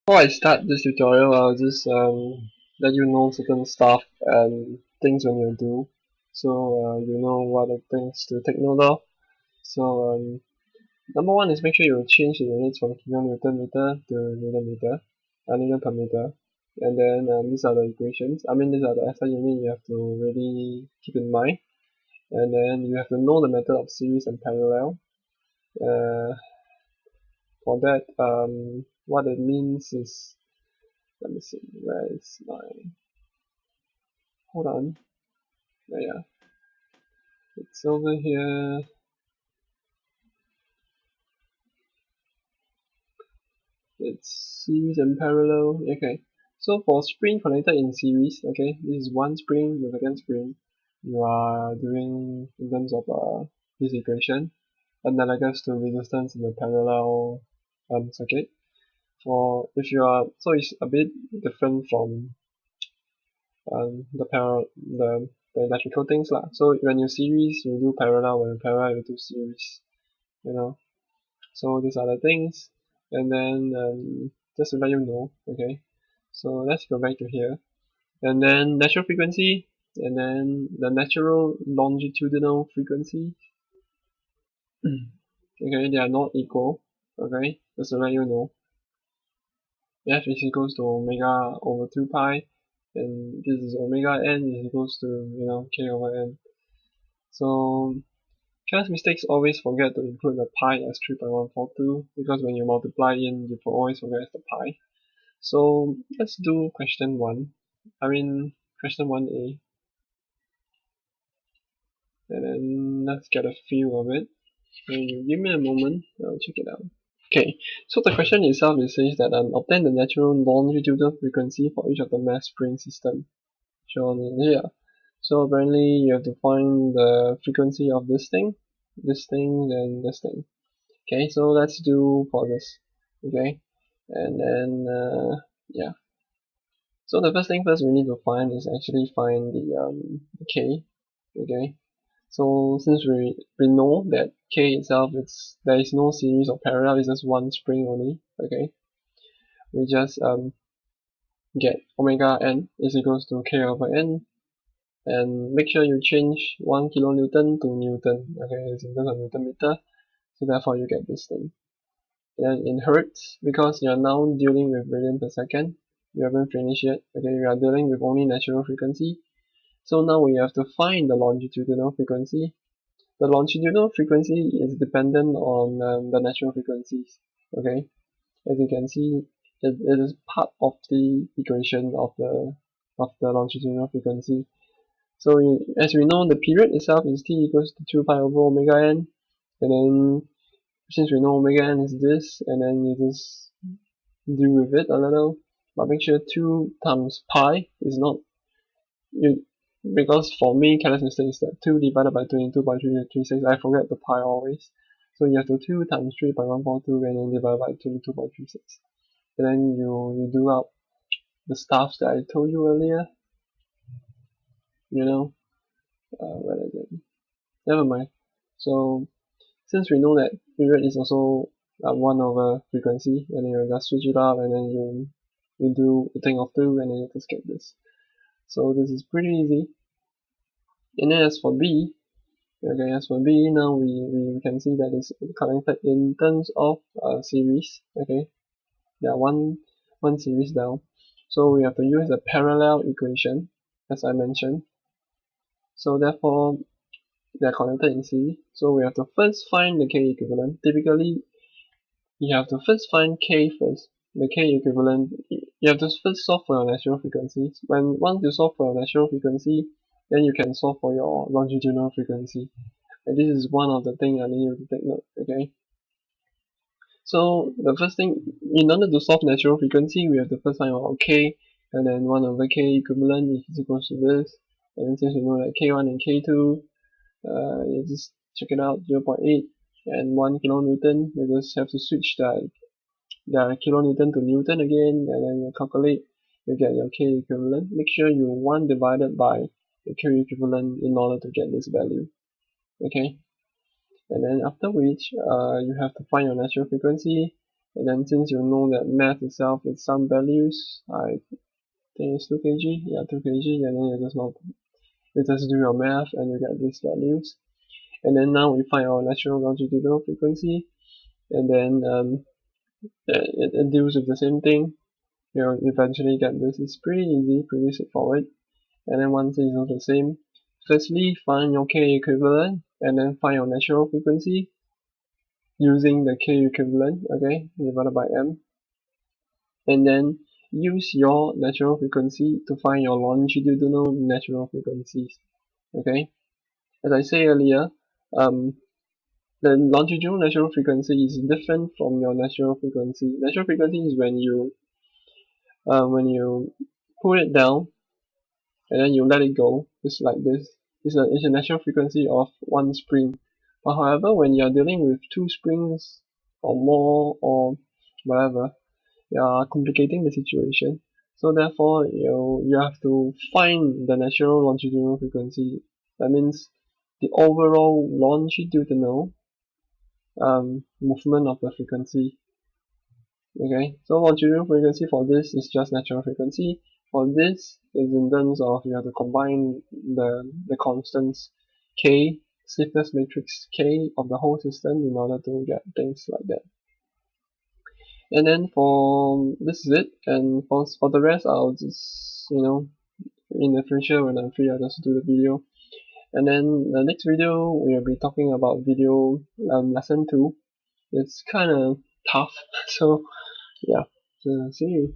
Before I start this tutorial, I'll just let you know certain stuff and things when you do, so you know what are things to take note of. So number one is make sure you change the units from kilonewton meter to newton meter, newton per meter, and then these are the equations. These are the SI unit you have to really keep in mind, and then you have to know the method of series and parallel. Uh, for that, what it means is, let me see, where is my, hold on, yeah, it's over here. It's series and parallel. Okay, so for spring connected in series, okay, this is one spring, the second spring. You are doing in terms of this equation analogous to resistance in the parallel circuit. For if you are, so it's a bit different from the electrical things lah. So when you series, you do parallel. When you parallel, you do series. You know. So these are the things, and then just to let you know, okay. So let's go back to here, and then natural frequency, and then the natural longitudinal frequency. Okay, they are not equal. Okay, just to let you know. F is equals to omega over 2 pi, and this is omega n is equals to k over n. So class mistakes always forget to include the pi as 3.142 because when you multiply in, you always forget the pi. So let's do question 1. Question 1a. And then let's get a feel of it. And you give me a moment, I'll check it out. Okay, so the question itself it says that obtain the natural longitudinal frequency for each of the mass spring system shown in here. So apparently you have to find the frequency of this thing, then this thing. Okay, so let's do for this. Okay, and then yeah. So the first thing first we need to find is actually find the k. Okay, so since we know that k itself there is no series or parallel, it's just one spring only. Okay, we just get omega n is equals to k over n, and make sure you change 1 kilonewton to newton. Okay, it's in terms of newton meter, so therefore you get this thing. Then in hertz, because you're now dealing with radian per second, you haven't finished yet. Okay, we are dealing with only natural frequency. So now we have to find the longitudinal frequency. The longitudinal frequency is dependent on the natural frequencies. Okay, as you can see, it is part of the equation of the longitudinal frequency. So as we know, the period itself is t equals to 2 pi over omega n, and then since we know omega n is this, and then you just deal with it a little, but make sure 2 times pi is not, because for me characteristic is that 2 divided by 22.336, I forget the pi always, so you have to 2 times 3.142 and then divide by 22.36, and then you do out the stuff that I told you earlier, where is it? Never mind. So since we know that period is also 1 over frequency, and then you just switch it up, and then you do a thing of 2, and then you just get this. So this is pretty easy. And then as for B, now we can see that it's connected in terms of series. Okay, yeah, one series down. So we have to use the parallel equation, as I mentioned. So therefore, they are connected in series. So we have to first find the K equivalent. Typically, you have to first find K first. The K equivalent, you have to first solve for your natural frequencies. Once you solve for your natural frequency, then you can solve for your longitudinal frequency. And this is one of the things I need you to take note, okay? So the first thing, in order to solve natural frequency, we have to first find out K, and then 1 over K equivalent is equals to this. And since we know that K1 and K2, you just check it out, 0.8 and 1 kilonewton. You just have to switch the kilonewton to newton again, and then you calculate, you get your K equivalent. Make sure you 1 divided by the K equivalent in order to get this value. Okay, and then after which you have to find your natural frequency, And then since you know that math itself is some values, I think it's 2 kg, yeah, 2 kg, and then you just do your math and you get these values. And then now we find our natural longitudinal frequency, and then it deals with the same thing. You eventually get this. It's pretty easy, pretty straightforward. And then once it's all the same, firstly find your K equivalent, and then find your natural frequency using the K equivalent, okay, divided by M. And then use your natural frequency to find your longitudinal natural frequencies, okay. As I said earlier, the longitudinal natural frequency is different from your natural frequency. Natural frequency is when you pull it down and then you let it go. It's like this. It's a natural frequency of one spring. But however, when you're dealing with two springs or more or whatever, you are complicating the situation. So therefore, you have to find the natural longitudinal frequency. That means the overall longitudinal movement of the frequency. Okay, so longitudinal frequency for this is just natural frequency. For this is in terms of you have to combine the constants k, stiffness matrix k of the whole system in order to get things like that. And then for this is it, and for the rest I'll just in the future when I'm free I'll just do the video. And then the next video we'll be talking about video lesson 2. It's kinda tough, so yeah, so see you.